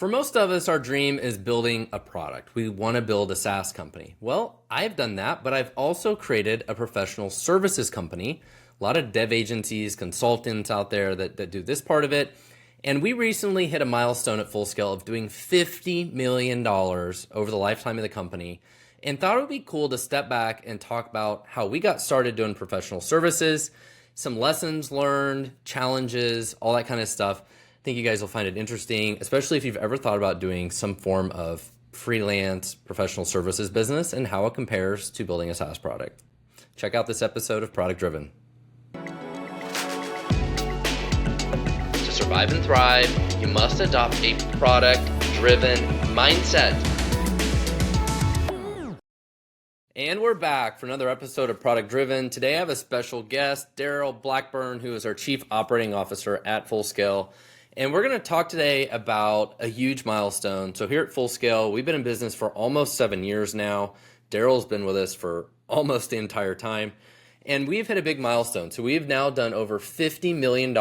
For most of us, our dream is building a product. We want to build a SaaS company. Well, I've done that, but I've also created a professional services company. A lot of dev agencies, consultants out there that do this part of it. And we recently hit a milestone at Full Scale of doing $50 million over the lifetime of the company, and thought it would be cool to step back and talk about how we got started doing professional services, some lessons learned, challenges, all that kind of stuff. I think you guys will find it interesting, especially if you've ever thought about doing some form of freelance professional services business and how it compares to building a SaaS product. Check out this episode of Product Driven. To survive and thrive, you must adopt a product-driven mindset. And we're back for another episode of Product Driven. Today I have a special guest, Darrell Blackburn, who is our Chief Operating Officer at Full Scale. And we're going to talk today about a huge milestone. So here at Full Scale, we've been in business for almost 7 years now. Darrell's been with us for almost the entire time. And we've hit a big milestone. So we've now done over $50 million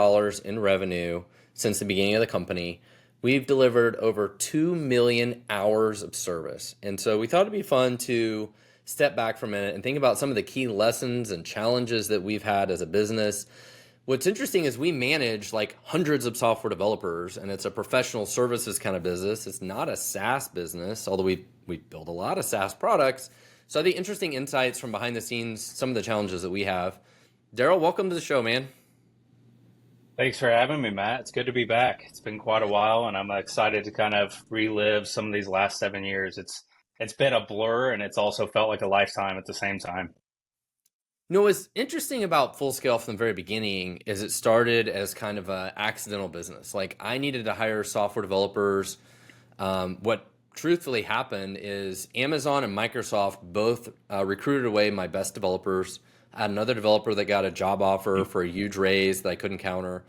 in revenue since the beginning of the company. We've delivered over 2 million hours of service. And so we thought it'd be fun to step back for a minute and think about some of the key lessons and challenges that we've had as a business. What's interesting is we manage like hundreds of software developers, and it's a professional services kind of business. It's not a SaaS business, although we build a lot of SaaS products. So I think interesting insights from behind the scenes, some of the challenges that we have. Darrell, welcome to the show, man. Thanks for having me, Matt. It's good to be back. It's been quite a while, and I'm excited to kind of relive some of these last 7 years. It's been a blur, and it's also felt like a lifetime at the same time. You know, what's interesting about Full Scale from the very beginning is it started as kind of an accidental business. Like I needed to hire software developers. What truthfully happened is Amazon and Microsoft both recruited away my best developers. I had another developer that got a job offer for a huge raise that I couldn't counter.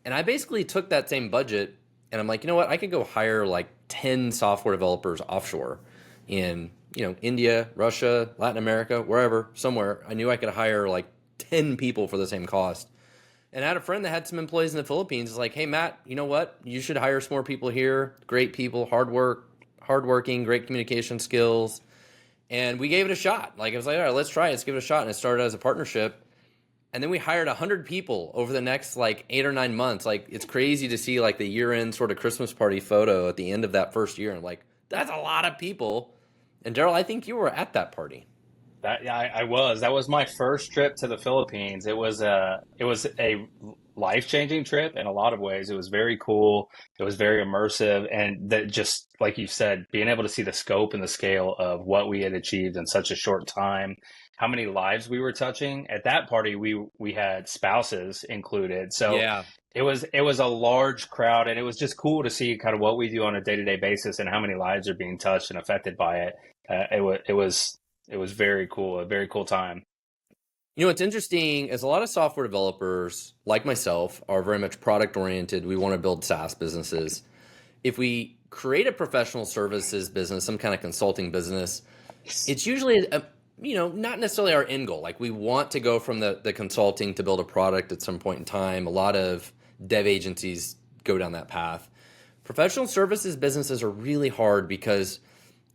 And I basically took that same budget and I'm like, you know what? I could go hire like 10 software developers offshore in India, Russia, Latin America, wherever, somewhere. I knew I could hire like 10 people for the same cost. And I had a friend that had some employees in the Philippines. It's like, hey, Matt, you know what? You should hire some more people here. Great people, hardworking, great communication skills. And we gave it a shot. Like I was like, all right, let's try it. Let's give it a shot. And it started as a partnership. And then we hired 100 people over the next like 8 or 9 months. Like it's crazy to see like the year-end sort of Christmas party photo at the end of that first year. And like, that's a lot of people. And Darrell, I think you were at that party. I was. That was my first trip to the Philippines. It was a life-changing trip in a lot of ways. It was very cool. It was very immersive, and that just like you said, being able to see the scope and the scale of what we had achieved in such a short time, how many lives we were touching. At that party, we had spouses included, so Yeah. it was a large crowd, and it was just cool to see kind of what we do on a day-to-day basis and how many lives are being touched and affected by it. It was very cool, a very cool time. You know, what's interesting is a lot of software developers, like myself, are very much product oriented. We want to build SaaS businesses. If we create a professional services business, some kind of consulting business, it's usually not necessarily our end goal. Like we want to go from the consulting to build a product at some point in time. A lot of dev agencies go down that path. Professional services businesses are really hard because,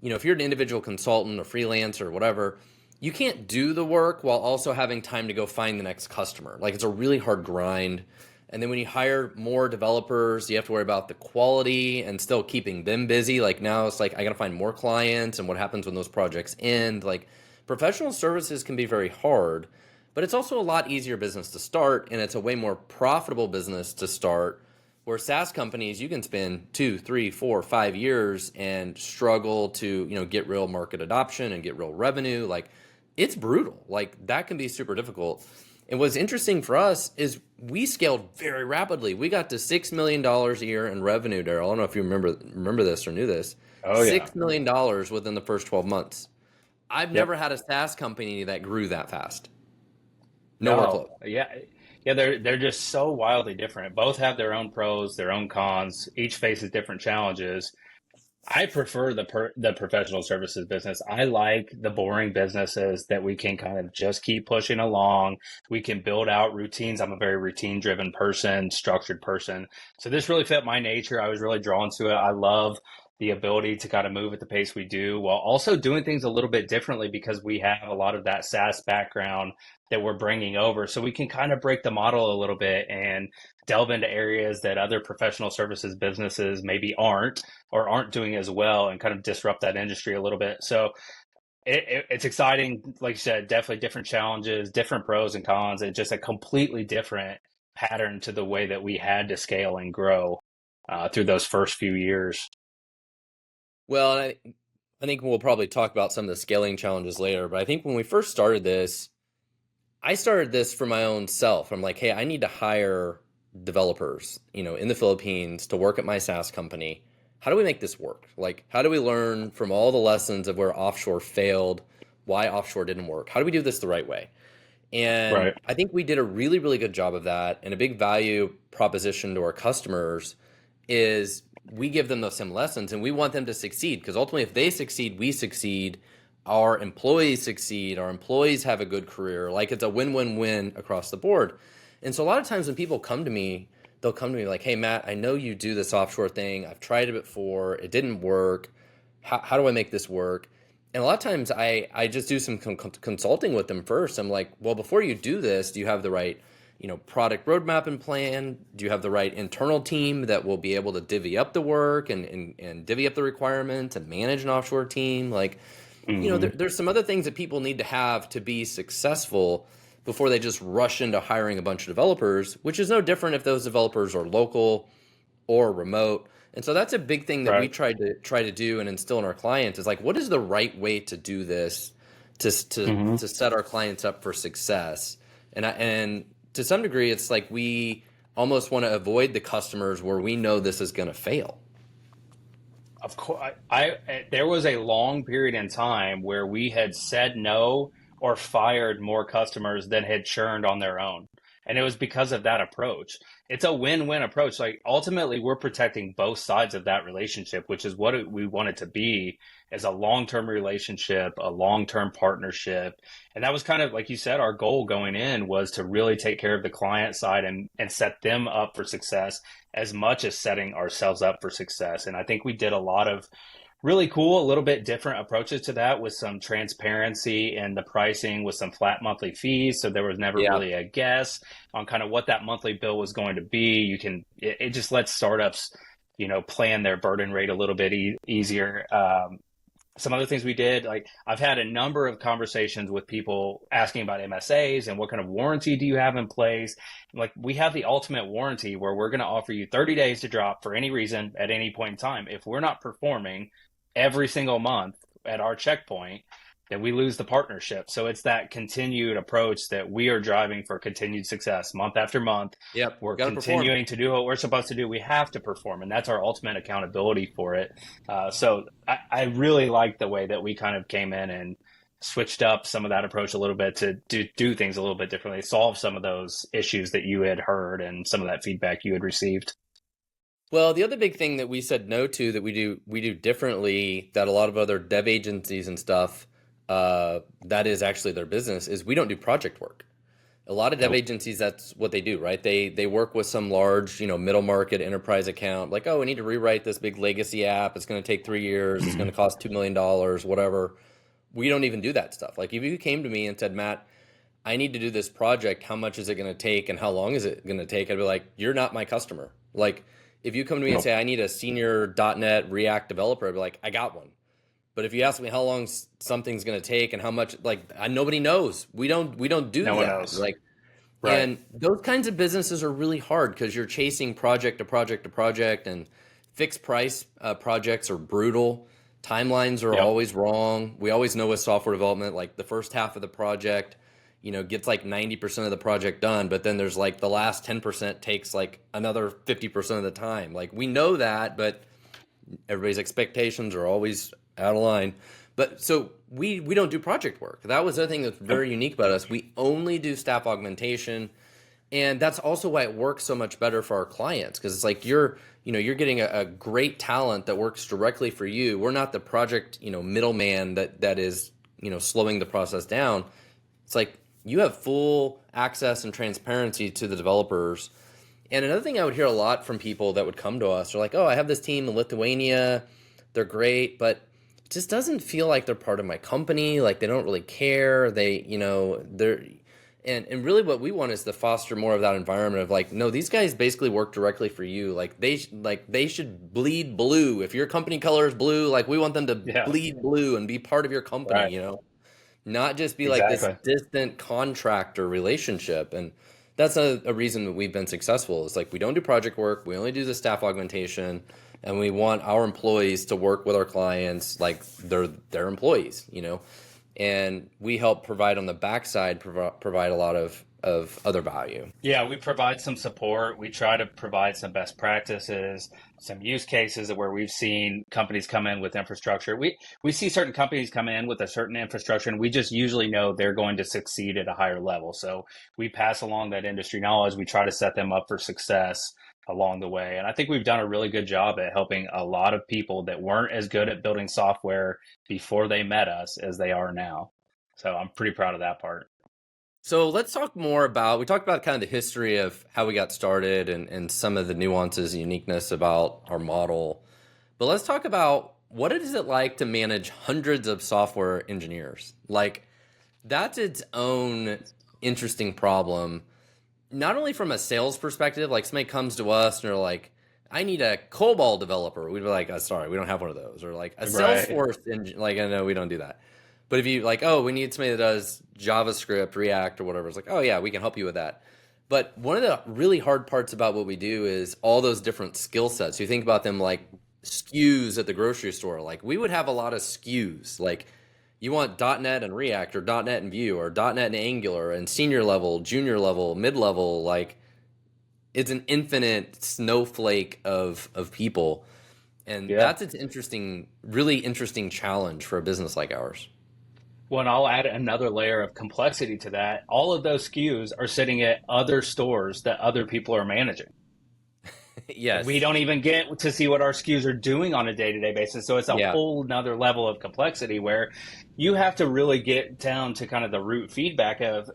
if you're an individual consultant or freelancer or whatever, you can't do the work while also having time to go find the next customer. Like it's a really hard grind. And then when you hire more developers, you have to worry about the quality and still keeping them busy. Like now it's like, I got to find more clients and what happens when those projects end. Like professional services can be very hard, but it's also a lot easier business to start. And it's a way more profitable business to start. Where SaaS companies, you can spend 2, 3, 4, 5 years and struggle to, get real market adoption and get real revenue. Like it's brutal. Like that can be super difficult. And what's interesting for us is we scaled very rapidly. We got to $6 million a year in revenue, Darrell. I don't know if you remember this or knew this. Oh yeah. $6 million within the first 12 months. I've Yep. never had a SaaS company that grew that fast. Nowhere close. No. Yeah. Yeah, they're just so wildly different. Both have their own pros, their own cons. Each faces different challenges. I prefer the professional services business. I like the boring businesses that we can kind of just keep pushing along. We can build out routines. I'm a very routine driven person, structured person. So this really fit my nature. I was really drawn to it. I love the ability to kind of move at the pace we do while also doing things a little bit differently because we have a lot of that SaaS background that we're bringing over. So we can kind of break the model a little bit and delve into areas that other professional services businesses maybe aren't or aren't doing as well and kind of disrupt that industry a little bit. So it's exciting. Like you said, definitely different challenges, different pros and cons, and just a completely different pattern to the way that we had to scale and grow through those first few years. Well, I think we'll probably talk about some of the scaling challenges later, but I think when we first started this, I started this for my own self. I'm like, hey, I need to hire developers, in the Philippines to work at my SaaS company. How do we make this work? Like, how do we learn from all the lessons of where offshore failed, why offshore didn't work? How do we do this the right way? And Right. I think we did a really, really good job of that. And a big value proposition to our customers is we give them those same lessons and we want them to succeed because ultimately, if they succeed, we succeed. Our employees succeed. Our employees have a good career. Like it's a win-win-win across the board. And so a lot of times when people come to me, they'll come to me like, hey, Matt, I know you do this offshore thing. I've tried it before. It didn't work. How do I make this work? And a lot of times I just do some consulting with them first. I'm like, well, before you do this, do you have the right, product roadmap and plan? Do you have the right internal team that will be able to divvy up the work and divvy up the requirements and manage an offshore team? Like, Hmm. there's some other things that people need to have to be successful before they just rush into hiring a bunch of developers, which is no different if those developers are local or remote. And so that's a big thing that we Right. try to do and instill in our clients is like, what is the right way to do this to Hmm. to set our clients up for success? And to some degree, it's like we almost want to avoid the customers where we know this is going to fail. Of course, there was a long period in time where we had said no or fired more customers than had churned on their own. And it was because of that approach. It's a win-win approach. Like ultimately, we're protecting both sides of that relationship, which is what we want it to be, as a long-term relationship, a long-term partnership. And that was kind of like you said, our goal going in was to really take care of the client side and set them up for success as much as setting ourselves up for success. And I think we did a lot of really cool, a little bit different approaches to that with some transparency in the pricing with some flat monthly fees. So there was never Yeah. really a guess on kind of what that monthly bill was going to be. It just lets startups, plan their burden rate a little bit easier. Some other things we did, like I've had a number of conversations with people asking about MSAs and what kind of warranty do you have in place. Like we have the ultimate warranty where we're going to offer you 30 days to drop for any reason at any point in time. If we're not performing every single month at our checkpoint, then we lose the partnership. So it's that continued approach that we are driving for continued success month after month. Yep. We're Got to perform. continuing to do what we're supposed to do. We have to perform, and that's our ultimate accountability for it. So I really like the way that we kind of came in and switched up some of that approach a little bit to do things a little bit differently, solve some of those issues that you had heard and some of that feedback you had received. Well, the other big thing that we said no to that we do differently that a lot of other dev agencies and stuff that is actually their business is we don't do project work. A lot of dev Nope. agencies, that's what they do, right? They work with some large, middle market enterprise account, like, oh, we need to rewrite this big legacy app. It's going to take 3 years. It's going to cost $2 million, whatever. We don't even do that stuff. Like if you came to me and said, Matt, I need to do this project. How much is it going to take and how long is it going to take? I'd be like, you're not my customer. Like if you come to me and Nope. say, I need a senior .NET React developer, I'd be like, I got one. But if you ask me how long something's going to take and how much, like nobody knows. We don't do No one that. knows. Like, Right. and those kinds of businesses are really hard because you're chasing project to project to project, and fixed price projects are brutal. Timelines are Yep. always wrong. We always know with software development, like the first half of the project, gets like 90% of the project done, but then there's like the last 10% takes like another 50% of the time. Like we know that, but everybody's expectations are always out of line. But so we don't do project work. That was the other thing that's Yep. very unique about us. We only do staff augmentation. And that's also why it works so much better for our clients, because it's like you're getting a great talent that works directly for you. We're not the project, middleman that is, slowing the process down. It's like you have full access and transparency to the developers. And another thing I would hear a lot from people that would come to us are like, "Oh, I have this team in Lithuania. They're great, but it just doesn't feel like they're part of my company. Like they don't really care. They're and really what we want is to foster more of that environment of like, no, these guys basically work directly for you. Like they should bleed blue. If your company color is blue, like we want them to Yeah, bleed blue and be part of your company, right. not just be like this Exactly. distant contractor relationship. And that's a reason that we've been successful. It's like we don't do project work, we only do the staff augmentation, and we want our employees to work with our clients like they're their employees, and we help provide on the backside, provide a lot of other value. Yeah, we provide some support. We try to provide some best practices, some use cases where we've seen companies come in with infrastructure. We see certain companies come in with a certain infrastructure, and we just usually know they're going to succeed at a higher level. So we pass along that industry knowledge. We try to set them up for success along the way. And I think we've done a really good job at helping a lot of people that weren't as good at building software before they met us as they are now. So I'm pretty proud of that part. So let's talk more about, we talked about kind of the history of how we got started and some of the nuances and uniqueness about our model. But let's talk about what is it like to manage hundreds of software engineers? Like that's its own interesting problem, not only from a sales perspective, like somebody comes to us and they're like, I need a COBOL developer. We'd be like, sorry, we don't have one of those. Or like a Right. Salesforce engine. Like, I know we don't do that. But if you like, oh, we need somebody that does JavaScript, React, or whatever, it's like, oh, yeah, we can help you with that. But one of the really hard parts about what we do is all those different skill sets. You think about them like SKUs at the grocery store. Like we would have a lot of SKUs. Like you want .NET and React or .NET and Vue or .NET and Angular and senior level, junior level, mid level. Like it's an infinite snowflake of people. And Yeah. that's its interesting, really interesting challenge for a business like ours. Well, and I'll add another layer of complexity to that. All of those SKUs are sitting at other stores that other people are managing. We Yes. don't even get to see what our SKUs are doing on a day-to-day basis. So it's a Yeah. whole nother level of complexity where you have to really get down to kind of the root feedback of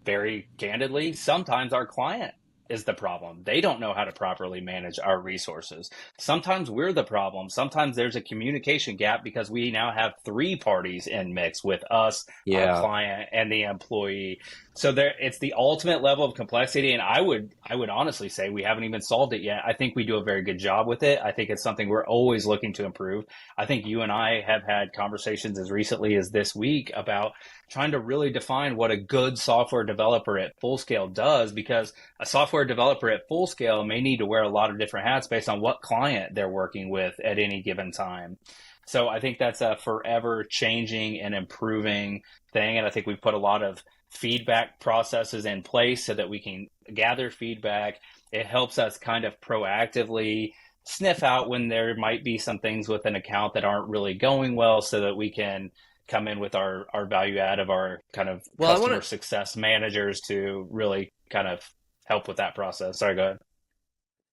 very candidly, sometimes our client is the problem. They don't know how to properly manage our resources. Sometimes we're the problem. Sometimes there's a communication gap because we now have three parties in mix with us, our Yeah. client, and the employee. So there, it's the ultimate level of complexity, and I would honestly say we haven't even solved it yet. I think we do a very good job with it. I think it's something we're always looking to improve. I think you and I have had conversations as recently as this week about trying to really define what a good software developer at full scale does, because a software developer at full scale may need to wear a lot of different hats based on what client they're working with at any given time. So I think that's a forever changing and improving thing. And I think we've put a lot of feedback processes in place so that we can gather feedback. It helps us kind of proactively sniff out when there might be some things with an account that aren't really going well so that we can come in with our value add of our kind of Well, I want customer to, success managers to really kind of help with that process. Sorry, go ahead.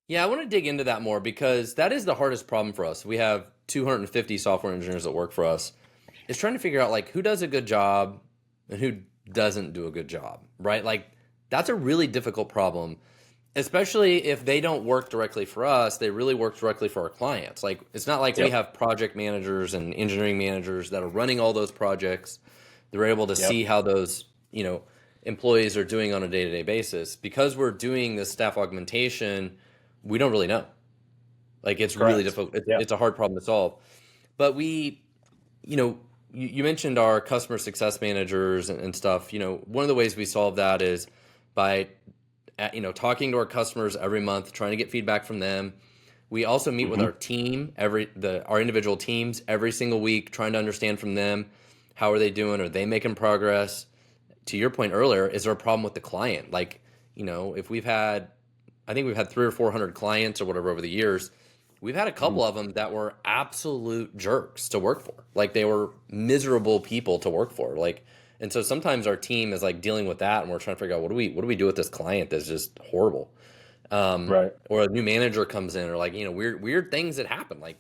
yeah, I want to dig into that more because that is the hardest problem for us. We have 250 software engineers that work for us. It's trying to figure out like who does a good job and who doesn't do a good job, right? Like that's a really difficult problem, especially if they don't work directly for us, they really work directly for our clients. Like it's not like we Yep. have project managers and engineering managers that are running all those projects. They're able to Yep. see how those, employees are doing on a day-to-day basis. Because we're doing this staff augmentation, we don't really know. Like it's really Correct. difficult. Yep. It's a hard problem to solve. But you know, you mentioned our customer success managers and stuff. One of the ways we solve that is by talking to our customers every month, trying to get feedback from them. We also meet with Hmm. our team, our individual teams every single week, trying to understand from them how are they doing, are they making progress? To your point earlier, is there a problem with the client? Like, if I think we've had 300 or 400 clients or whatever over the years. We've had a couple of them that were absolute jerks to work for. Like they were miserable people to work for. Like And so sometimes our team is like dealing with that, and we're trying to figure out what do we do with this client that's just horrible. Right. Or a new manager comes in, or like, weird things that happen. Like,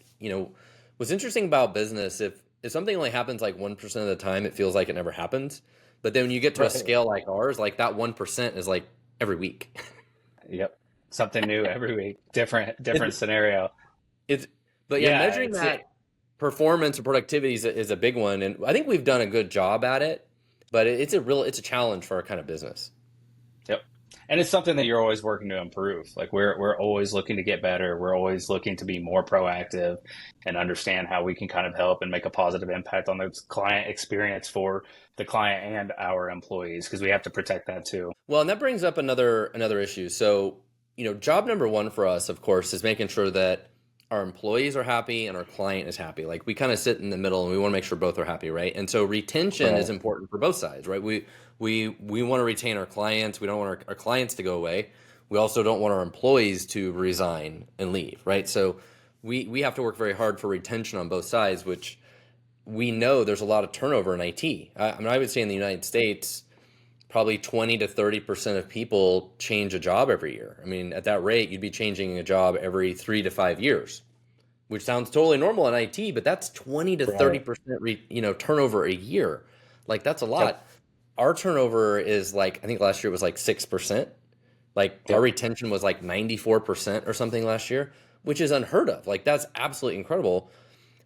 what's interesting about business, if something only happens like 1% of the time, it feels like it never happens. But then when you get to a Right. scale like ours, like that 1% is like every week. Yep. Something new every week. Different It's, scenario. it's, but yeah, Yeah, measuring that performance or productivity is a big one. And I think we've done a good job at it, but it's a challenge for our kind of business. yep. And it's something that you're always working to improve. Like we're always looking to get better. We're always looking to be more proactive and understand how we can kind of help and make a positive impact on the client experience for the client and our employees because we have to protect that too. Well, and that brings up another issue. So, job number one for us, of course, is making sure that our employees are happy and our client is happy. Like we kind of sit in the middle and we want to make sure both are happy, right? And so retention is Right. important for both sides, right? We want to retain our clients. We don't want our clients to go away. We also don't want our employees to resign and leave, right? So we have to work very hard for retention on both sides, which we know there's a lot of turnover in IT. I mean, I would say in the United States, probably 20 to 30% of people change a job every year. I mean, at that rate, you'd be changing a job every 3 to 5 years, which sounds totally normal in IT, but that's 20 to Right. 30% turnover a year. Like that's a Yep. lot. Our turnover is like, I think last year it was like 6%. Like our Yep. retention was like 94% or something last year, which is unheard of. Like that's absolutely incredible.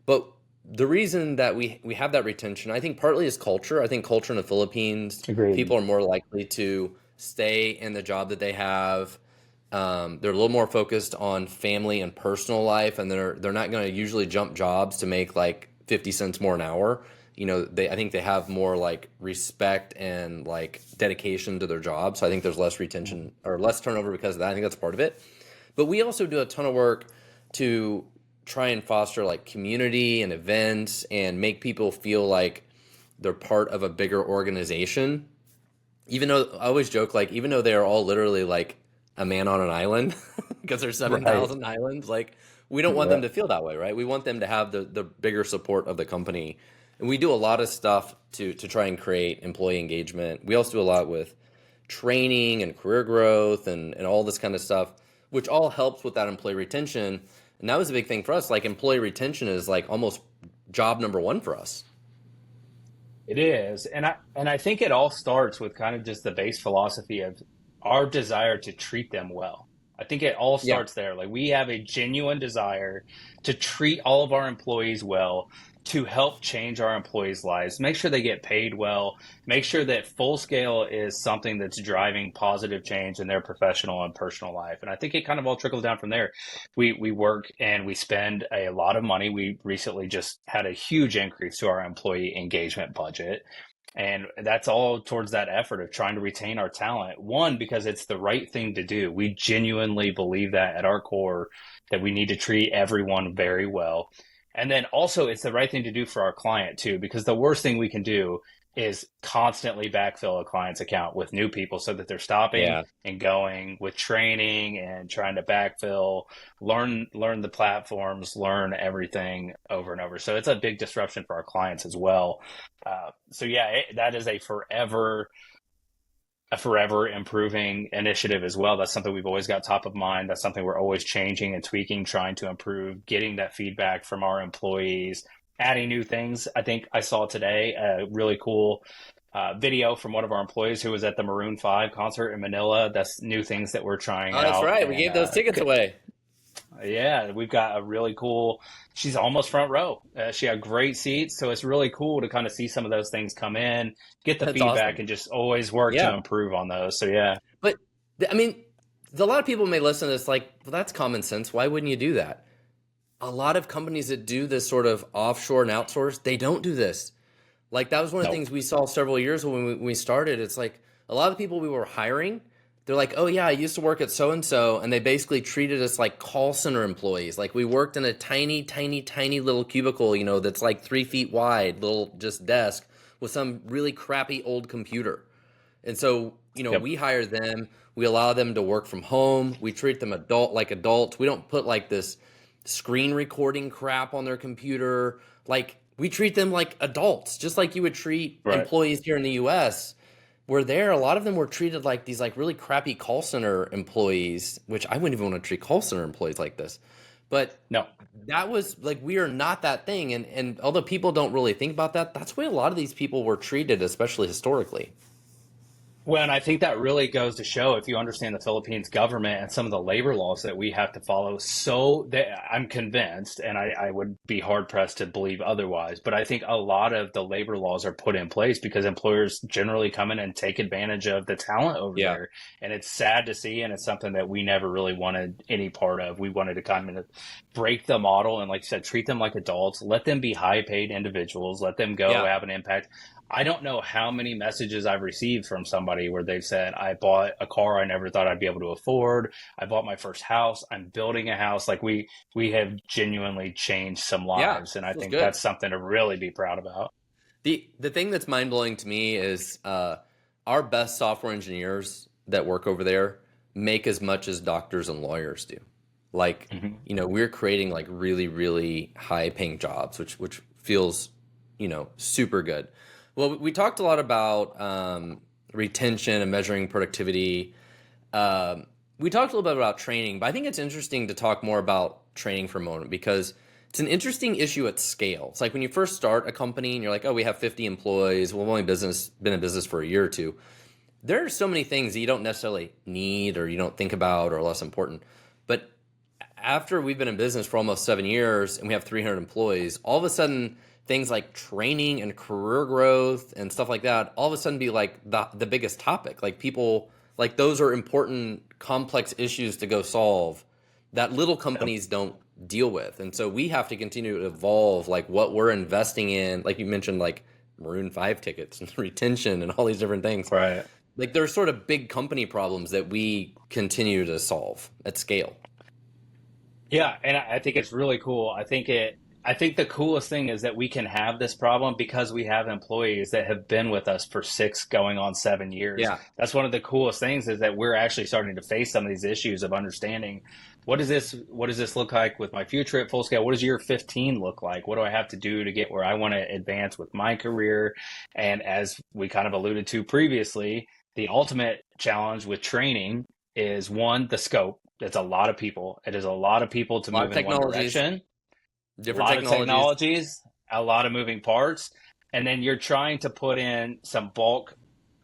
But the reason that we have that retention, I think partly is culture. I think culture in the Philippines, Agreed. people are more likely to stay in the job that they have. They're a little more focused on family and personal life, and they're not going to usually jump jobs to make like 50 cents more an hour. I think they have more like respect and like dedication to their job. So I think there's less retention or less turnover because of that. I think that's part of it. But we also do a ton of work to try and foster like community and events and make people feel like they're part of a bigger organization. Even though I always joke, like, even though they are all literally like a man on an island because there's Right. 7,000 islands, like, we don't want them Yeah. to feel that way, right? We want them to have the bigger support of the company. And we do a lot of stuff to try and create employee engagement. We also do a lot with training and career growth and all this kind of stuff, which all helps with that employee retention. And that was a big thing for us. Like employee retention is like almost job number one for us. It is. And I think it all starts with kind of just the base philosophy of our desire to treat them well. I think it all Yeah. starts there. Like we have a genuine desire to treat all of our employees well, to help change our employees' lives, make sure they get paid well, make sure that full scale is something that's driving positive change in their professional and personal life. And I think it kind of all trickles down from there. We work and we spend a lot of money. We recently just had a huge increase to our employee engagement budget. And that's all towards that effort of trying to retain our talent. One, because it's the right thing to do. We genuinely believe that at our core, that we need to treat everyone very well. And then also, it's the right thing to do for our client too, because the worst thing we can do is constantly backfill a client's account with new people so that they're stopping Yeah. and going with training and trying to backfill, learn the platforms, learn everything over and over. So it's a big disruption for our clients as well. So yeah, that is a forever improving initiative as well. That's something we've always got top of mind. That's something we're always changing and tweaking, trying to improve, getting that feedback from our employees, adding new things. I think I saw today a really cool video from one of our employees who was at the Maroon 5 concert in Manila. That's new things that we're trying Oh, that's out. right. We And gave those tickets away. yeah, we've got a really cool. She's almost front row. She had great seats, so it's really cool to kind of see some of those things come in, get the That's feedback, awesome. and just always work to Yeah. improve on those. So yeah, But I mean, a lot of people may listen to this like, well, that's common sense. Why wouldn't you do that? A lot of companies that do this sort of offshore and outsource, they don't do this. Like that was one of the no, things we saw several years ago when we started. It's like a lot of the people we were hiring, they're like, oh yeah, I used to work at so and so, and they basically treated us like call center employees. Like we worked in a tiny, tiny, tiny little cubicle, that's like 3 feet wide, little just desk with some really crappy old computer. And so, yep, we hire them, we allow them to work from home, we treat them like adults. We don't put like this screen recording crap on their computer. Like we treat them like adults, just like you would treat Right. employees here in the US. Where there, a lot of them were treated like these like really crappy call center employees, which I wouldn't even want to treat call center employees like this. But No. that was like we are not that thing. And although people don't really think about that, that's the way a lot of these people were treated, especially historically. Well, and I think that really goes to show if you understand the Philippines government and some of the labor laws that we have to follow. So that I'm convinced, and I would be hard pressed to believe otherwise, but I think a lot of the labor laws are put in place because employers generally come in and take advantage of the talent over Yeah. there. And it's sad to see, and it's something that we never really wanted any part of. We wanted to kind of break the model and, like you said, treat them like adults, let them be high paid individuals, let them go Yeah. have an impact. I don't know how many messages I've received from somebody where they've said, I bought a car I never thought I'd be able to afford. I bought my first house. I'm building a house. Like we have genuinely changed some Yeah. lives. And I Feels think good. that's something to really be proud about. The thing that's mind blowing to me is our best software engineers that work over there make as much as doctors and lawyers do. Like, Hmm. we're creating like really, really high paying jobs, which feels, super good. Well, we talked a lot about retention and measuring productivity. We talked a little bit about training, but I think it's interesting to talk more about training for a moment because it's an interesting issue at scale. It's like when you first start a company and you're like, oh, we have 50 employees. Well, we've only been in business for a year or two. There are so many things that you don't necessarily need or you don't think about or less important. But after we've been in business for almost 7 years and we have 300 employees, all of a sudden things like training and career growth and stuff like that, all of a sudden be like the biggest topic. Like people, like those are important, complex issues to go solve that little Yep. companies don't deal with. And so we have to continue to evolve like what we're investing in, like you mentioned, like Maroon 5 tickets and retention and all these different things. Right. Like there's sort of big company problems that we continue to solve at scale. Yeah, and I think it's really cool. I think the coolest thing is that we can have this problem because we have employees that have been with us for 6 going on 7 years. Yeah. That's one of the coolest things is that we're actually starting to face some of these issues of understanding what does this look like with my future at full scale? What does year 15 look like? What do I have to do to get where I want to advance with my career? And as we kind of alluded to previously, the ultimate challenge with training is one, the scope. It's a lot of people. It is a lot of people to A lot move of in one technologies, direction, a different lot of technologies. technologies, a lot of moving parts. And then you're trying to put in some bulk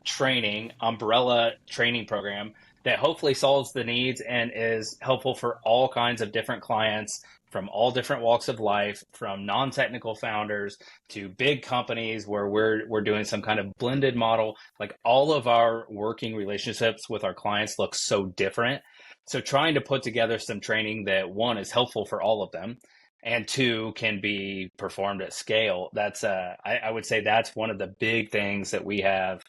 training, umbrella training program that hopefully solves the needs and is helpful for all kinds of different clients from all different walks of life, from non-technical founders to big companies where we're doing some kind of blended model. Like all of our working relationships with our clients look so different. So trying to put together some training that one is helpful for all of them and two can be performed at scale. That's I would say that's one of the big things that we have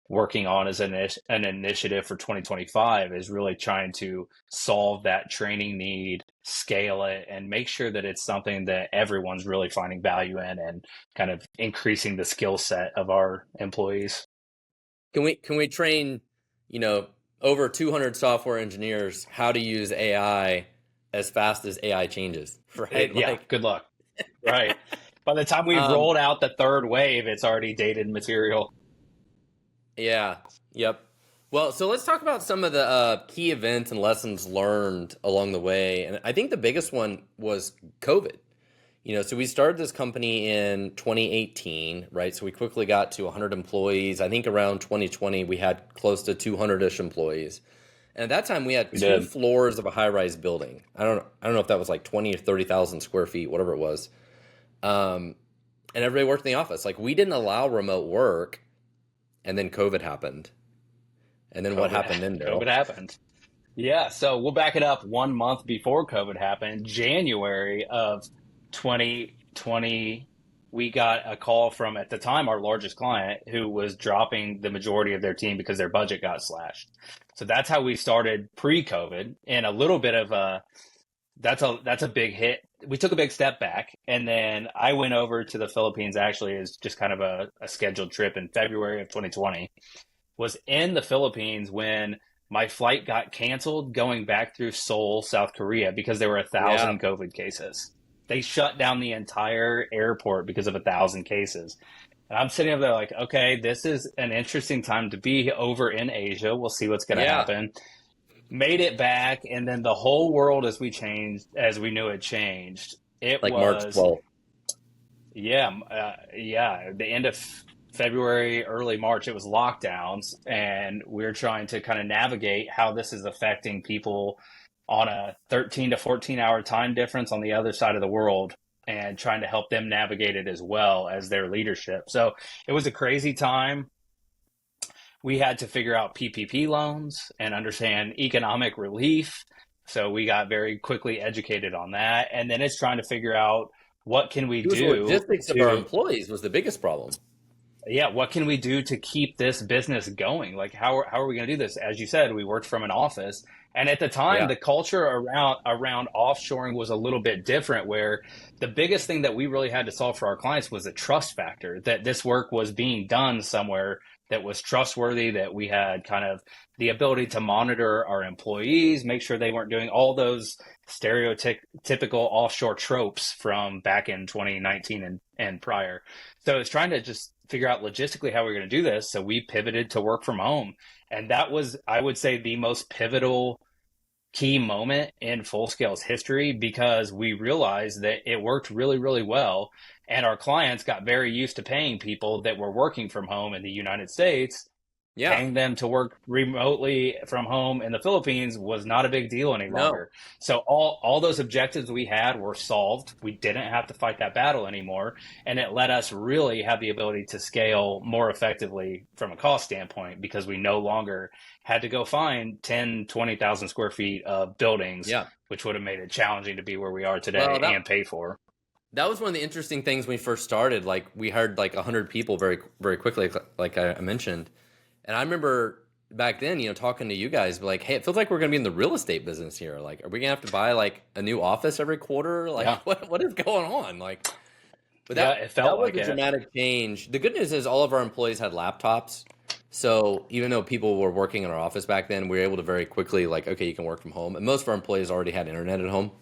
working on as an initiative for 2025 is really trying to solve that training need, scale it, and make sure that it's something that everyone's really finding value in and kind of increasing the skill set of our employees. Can we train, you know, over 200 software engineers how to use AI as fast as AI changes, right? Yeah, Like, good luck. Right. By the time we've um, rolled out the third wave, it's already dated material. yeah, yep. Well, so let's talk about some of the key events and lessons learned along the way. And I think the biggest one was COVID. So we started this company in 2018, right? So we quickly got to 100 employees. I think around 2020, we had close to 200-ish employees. And at that time, we had We two did. floors of a high-rise building. I don't know if that was like 20 or 30,000 square feet, whatever it was. Um, and everybody worked in the office. Like we didn't allow remote work, and then COVID happened. And then what COVID, happened then, COVID Daryl? happened. Yeah, so we'll back it up 1 month before COVID happened. January of 2020, we got a call from, at the time, our largest client who was dropping the majority of their team because their budget got slashed. So that's how we started pre-COVID, and a little bit of a that's a big hit. We took a big step back, and then I went over to the Philippines actually as just kind of a scheduled trip in February of 2020. Was in the Philippines when my flight got canceled going back through Seoul, South Korea, because there were a Yeah. thousand COVID cases. They shut down the entire airport because of 1,000 cases. And I'm sitting up there like, okay, this is an interesting time to be over in Asia. We'll see what's going to Yeah. happen. Made it back, and then the whole world as we knew it changed. It Like March was 12th. yeah, the end of February, early March, it was lockdowns, and we're trying to kind of navigate how this is affecting people on a 13 to 14 hour time difference on the other side of the world, and trying to help them navigate it as well as their leadership. So it was a crazy time. We had to figure out PPP loans and understand economic relief. So we got very quickly educated on that. And then it's trying to figure out what can we It was the do logistics of our to, employees was the biggest problem. yeah, what can we do to keep this business going? Like, how are we going to do this? As you said, we worked from an office. And at the time, Yeah. the culture around offshoring was a little bit different, where the biggest thing that we really had to solve for our clients was the trust factor, that this work was being done somewhere that was trustworthy, that we had kind of the ability to monitor our employees, make sure they weren't doing all those stereotypical offshore tropes from back in 2019 and prior. So it's trying to just figure out logistically how we're going to do this. So we pivoted to work from home. And that was, I would say, the most pivotal key moment in Full Scale's history, because we realized that it worked really, really well. And our clients got very used to paying people that were working from home in the United States. Yeah. Paying them to work remotely from home in the Philippines was not a big deal any No. longer. So all those objectives we had were solved. We didn't have to fight that battle anymore. And it let us really have the ability to scale more effectively from a cost standpoint, because we no longer had to go find 10, 20,000 square feet of buildings, Yeah. which would have made it challenging to be where we are today Well, that and pay for. that was one of the interesting things when we first started. Like we hired like 100 people very very quickly, like I mentioned. And I remember back then, talking to you guys, like, hey, it feels like we're going to be in the real estate business here. Like, are we going to have to buy like a new office every quarter? Like, Yeah. what is going on? Like, but Yeah, that it that felt was like a it. dramatic change. The good news is all of our employees had laptops. So even though people were working in our office back then, we were able to very quickly like, okay, you can work from home. And most of our employees already had internet at home.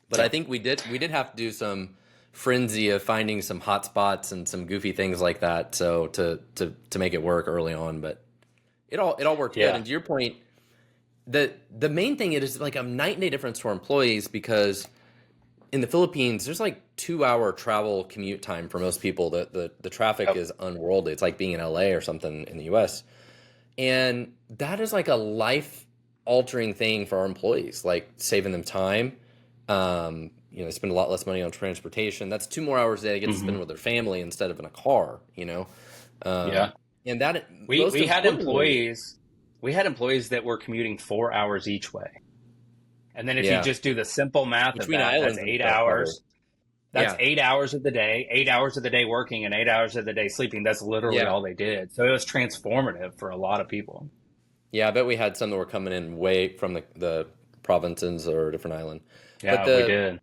But I Yep. think we did have to do some frenzy of finding some hotspots and some goofy things like that. So to make it work early on, but it all worked good. Yeah. And to your point, the main thing is like a night and day difference for employees, because in the Philippines there's like 2 hour travel commute time for most people. The traffic Yep. is unworldly. It's like being in LA or something in the US. And that is like a life altering thing for our employees, like saving them time. They spend a lot less money on transportation. That's 2 more hours a day they get to spend Hmm. with their family instead of in a car. Yeah. Um, and that We most we had importantly, employees we had employees that were commuting 4 hours each way. And then if you yeah, just do the simple math of between that, that's islands and eight stuff, probably. hours. That's Yeah, 8 hours of the day, 8 hours of the day working and 8 hours of the day sleeping. That's literally yeah, all they did. So it was transformative for a lot of people. yeah. I bet we had some that were coming in way from the provinces or a different island. But Yeah, we the did.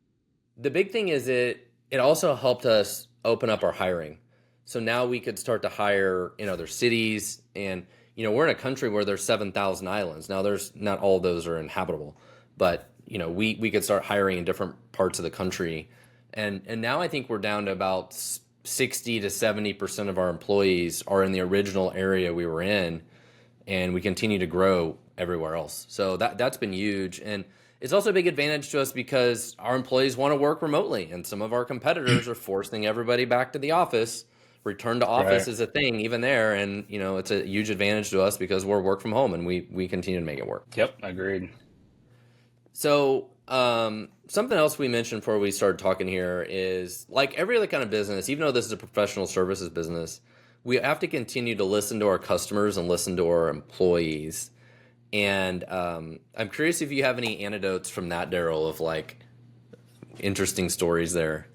the big thing is it also helped us open up our hiring. So now we could start to hire in other cities, and we're in a country where there's 7,000 islands. Now there's not all of those are inhabitable, but we could start hiring in different parts of the country. And now I think we're down to about 60 to 70% of our employees are in the original area we were in, and we continue to grow everywhere else. So that's been huge. And it's also a big advantage to us because our employees want to work remotely, and some of our competitors are forcing everybody back to the office. Return to office Right. is a thing even there, and it's a huge advantage to us because we're work from home and we continue to make it work. Yep, agreed. So something else we mentioned before we started talking here is, like every other kind of business, even though this is a professional services business, we have to continue to listen to our customers and listen to our employees. And I'm curious if you have any anecdotes from that, Darrell, of like interesting stories there.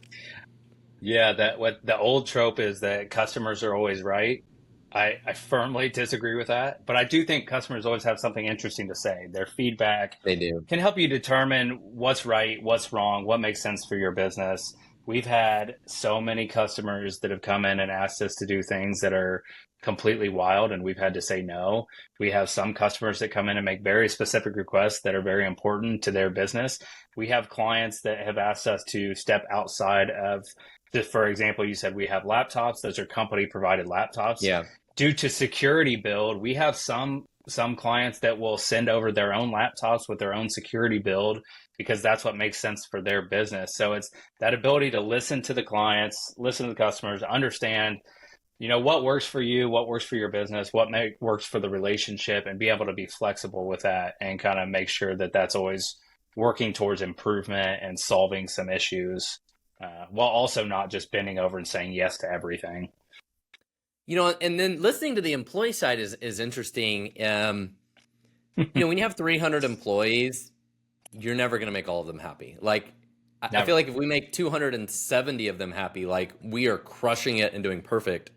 Yeah, that what the old trope is that customers are always right. I firmly disagree with that, but I do think customers always have something interesting to say. Their feedback They do. can help you determine what's right, what's wrong, what makes sense for your business. we've had so many customers that have come in and asked us to do things that are completely wild, and we've had to say no. We have some customers that come in and make very specific requests that are very important to their business. We have clients that have asked us to step outside of just, for example, you said we have laptops; those are company provided laptops. Yeah. Due to security build, we have some clients that will send over their own laptops with their own security build because that's what makes sense for their business. So it's that ability to listen to the clients, listen to the customers, understand, what works for you, what works for your business, works for the relationship, and be able to be flexible with that and kind of make sure that that's always working towards improvement and solving some issues, while also not just bending over and saying yes to everything. And then listening to the employee side is interesting. When you have 300 employees, you're never going to make all of them happy. Like, I feel like if we make 270 of them happy, like we are crushing it and doing perfect.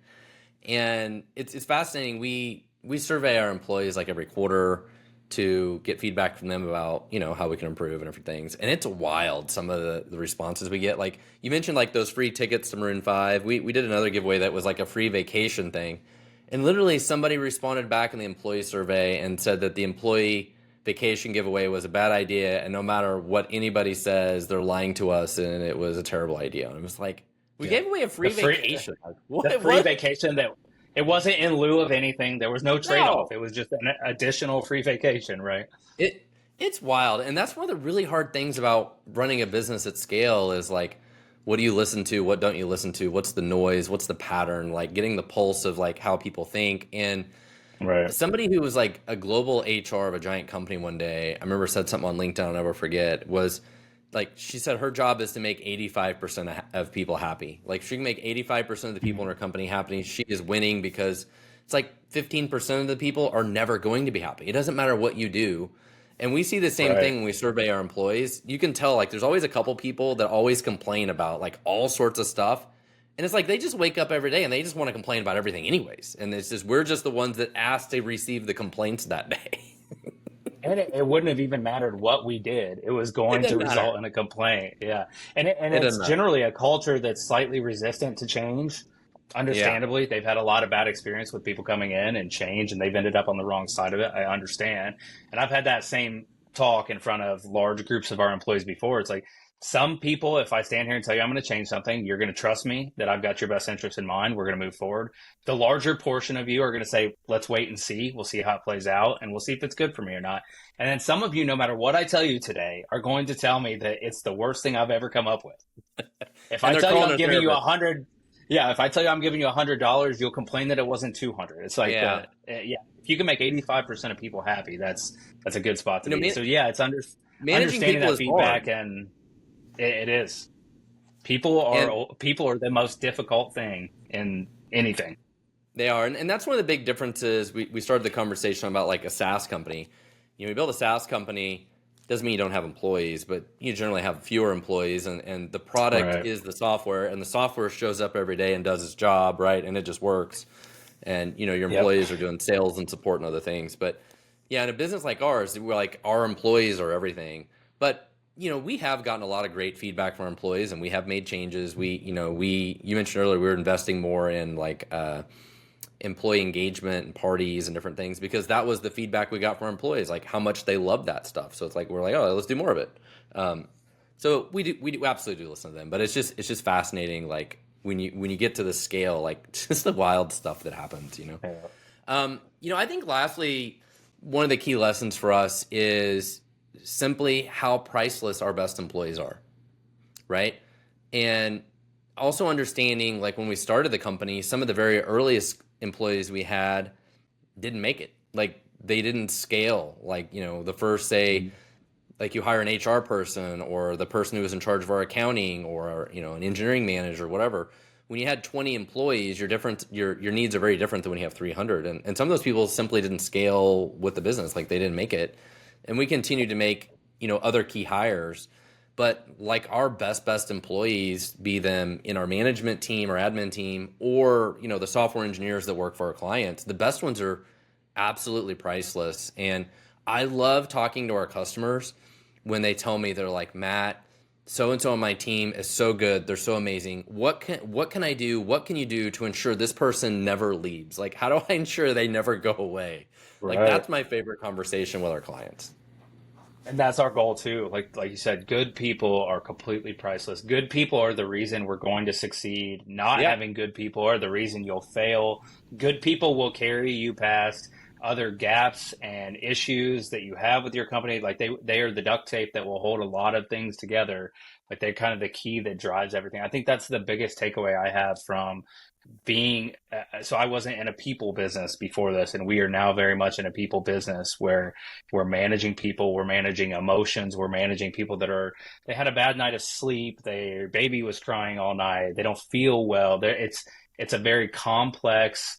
And it's fascinating. We survey our employees like every quarter to get feedback from them about, how we can improve and everything. And it's wild, some of the responses we get. Like you mentioned, like those free tickets to Maroon 5. We did another giveaway that was like a free vacation thing. And literally somebody responded back in the employee survey and said that the employee vacation giveaway was a bad idea. And no matter what anybody says, they're lying to us and it was a terrible idea. And it was like, we gave away a free vacation. The free vacation that it wasn't in lieu of anything. There was no trade-off. It was just an additional free vacation, right? It's wild. And that's one of the really hard things about running a business at scale is like, what do you listen to? What don't you listen to? What's the noise? What's the pattern? Like getting the pulse of like how people think. And somebody who was like a global HR of a giant company one day, I remember said something on LinkedIn I'll never forget, was like, she said her job is to make 85% of people happy. Like, if she can make 85% of the people in her company happy, she is winning, because it's like 15% of the people are never going to be happy. It doesn't matter what you do. And we see the same thing when we survey our employees. You can tell, like, there's always a couple people that always complain about like all sorts of stuff. And it's like they just wake up every day and they just want to complain about everything anyways. And it's just, we're just the ones that asked to receive the complaints that day. And it wouldn't have even mattered what we did. It was going to result in a complaint. Yeah. And it's generally a culture that's slightly resistant to change. Understandably, they've had a lot of bad experience with people coming in and change, and they've ended up on the wrong side of it. I understand. And I've had that same talk in front of large groups of our employees before. It's like, some people, if I stand here and tell you I'm going to change something, you're going to trust me that I've got your best interest in mind. We're going to move forward. The larger portion of you are going to say, let's wait and see. We'll see how it plays out, and we'll see if it's good for me or not. And then some of you, no matter what I tell you today, are going to tell me that it's the worst thing I've ever come up with. If I tell you I'm giving you if I tell you I'm giving you $100, you'll complain that it wasn't 200. It's like, if you can make 85% of people happy, that's a good spot to be. So it's understanding that feedback hard. And it is. People are the most difficult thing in anything. They are. And that's one of the big differences. We started the conversation about like a SaaS company. We build a SaaS company, doesn't mean you don't have employees, but you generally have fewer employees, and the product is the software, and the software shows up every day and does its job, right? And it just works. And your employees are doing sales and support and other things. But in a business like ours, we're like, our employees are everything. But we have gotten a lot of great feedback from our employees, and we have made changes. You mentioned earlier we were investing more in like employee engagement and parties and different things, because that was the feedback we got from our employees, like how much they love that stuff. So it's like, we're like, oh, let's do more of it. So we absolutely do listen to them, but it's just fascinating. Like when you get to the scale, like just the wild stuff that happens, I think lastly, one of the key lessons for us is simply how priceless our best employees are, right? And also understanding, like when we started the company, some of the very earliest employees we had didn't make it. Like they didn't scale. Like, the first, say, like you hire an HR person or the person who was in charge of our accounting or, an engineering manager, whatever. When you had 20 employees, your needs are very different than when you have 300. And some of those people simply didn't scale with the business. Like they didn't make it. And we continue to make, other key hires. But like our best employees, be them in our management team or admin team, or, the software engineers that work for our clients, the best ones are absolutely priceless. And I love talking to our customers when they tell me, they're like, Matt, so and so on my team is so good, they're so amazing. What can I do? What can you do to ensure this person never leaves? Like, how do I ensure they never go away? Like, Right. that's my favorite conversation with our clients. And that's our goal too. Like you said, good people are completely priceless. Good people are the reason we're going to succeed. Not Yeah. having good people are the reason you'll fail. Good people will carry you past other gaps and issues that you have with your company. Like they are the duct tape that will hold a lot of things together. Like they're kind of the key that drives everything. I think that's the biggest takeaway I have from being so I wasn't in a people business before this, and we are now very much in a people business where we're managing people, we're managing emotions, we're managing people that are they had a bad night of sleep, their baby was crying all night, they don't feel well. It's a very complex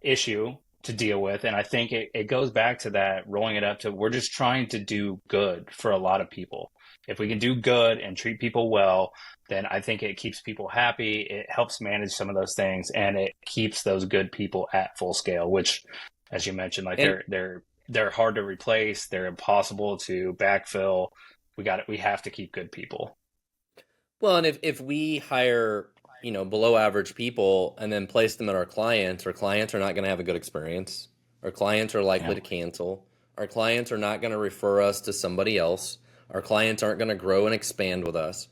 issue to deal with, and I think it goes back to that, rolling it up to we're just trying to do good for a lot of people. If we can do good and treat people well, then I think it keeps people happy. It helps manage some of those things, and it keeps those good people at full scale, which, as you mentioned, like And they're hard to replace. They're impossible to backfill. We have to keep good people. well, and if we hire, below average people and then place them at our clients are not going to have a good experience. Our clients are likely Yeah. to cancel. Our clients are not going to refer us to somebody else. Our clients aren't going to grow and expand with us,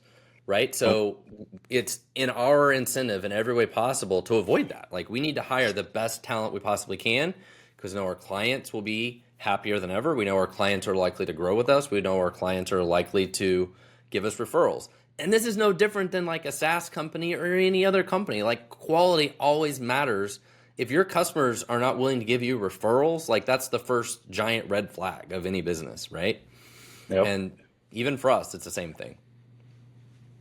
right? So it's in our incentive in every way possible to avoid that. Like, we need to hire the best talent we possibly can because we know our clients will be happier than ever. We know our clients are likely to grow with us. We know our clients are likely to give us referrals. And this is no different than like a SaaS company or any other company. Like, quality always matters. If your customers are not willing to give you referrals, like, that's the first giant red flag of any business, right? Yep. And even for us, it's the same thing.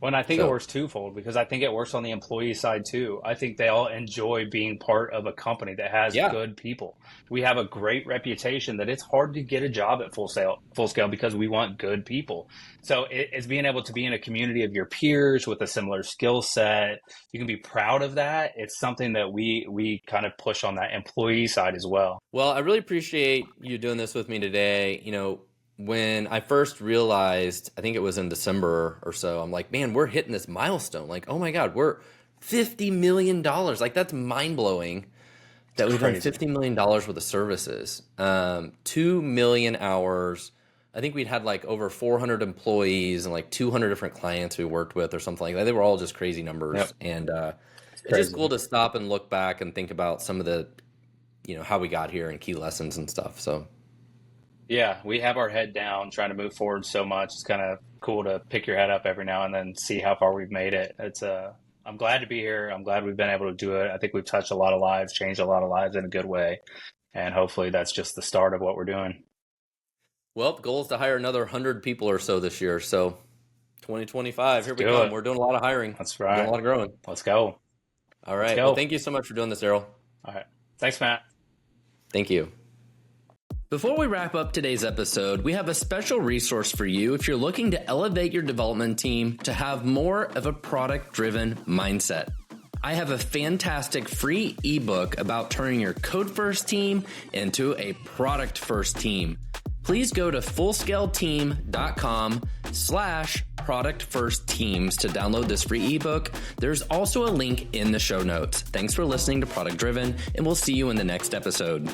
Well, and I think it So works twofold because I think it works on the employee side too. I think they all enjoy being part of a company that has yeah, good people. We have a great reputation that it's hard to get a job at full scale because we want good people. So it's being able to be in a community of your peers with a similar skill set. You can be proud of that. It's something that we kind of push on that employee side as well. well, I really appreciate you doing this with me today. When I first realized, I think it was in December or so, I'm like, man, we're hitting this milestone. Like, oh my God, we're $50 million. Like, that's mind blowing It's that we've done crazy. $50 million worth of services, 2 million hours. I think we'd had like over 400 employees and like 200 different clients we worked with or something like that. They were all just crazy numbers. Yep. And It's it's just crazy. cool to stop and look back and think about some of the, how we got here and key lessons and stuff. So, Yeah, we have our head down trying to move forward so much. It's kind of cool to pick your head up every now and then see how far we've made it. I'm glad to be here. I'm glad we've been able to do it. I think we've touched a lot of lives, changed a lot of lives in a good way. And hopefully that's just the start of what we're doing. well, the goal is to hire another 100 people or so this year. So 2025, Let's here we do come. it. We're doing a lot of hiring. That's We're doing a right. lot of growing. Let's go. All Let's right. Well, go. thank you so much for doing this, Darrell. All right. Thanks, Matt. Thank you. Before we wrap up today's episode, we have a special resource for you if you're looking to elevate your development team to have more of a product-driven mindset. I have a fantastic free ebook about turning your code-first team into a product-first team. Please go to fullscaleteam.com/product-first-teams to download this free ebook. There's also a link in the show notes. Thanks for listening to Product Driven, and we'll see you in the next episode.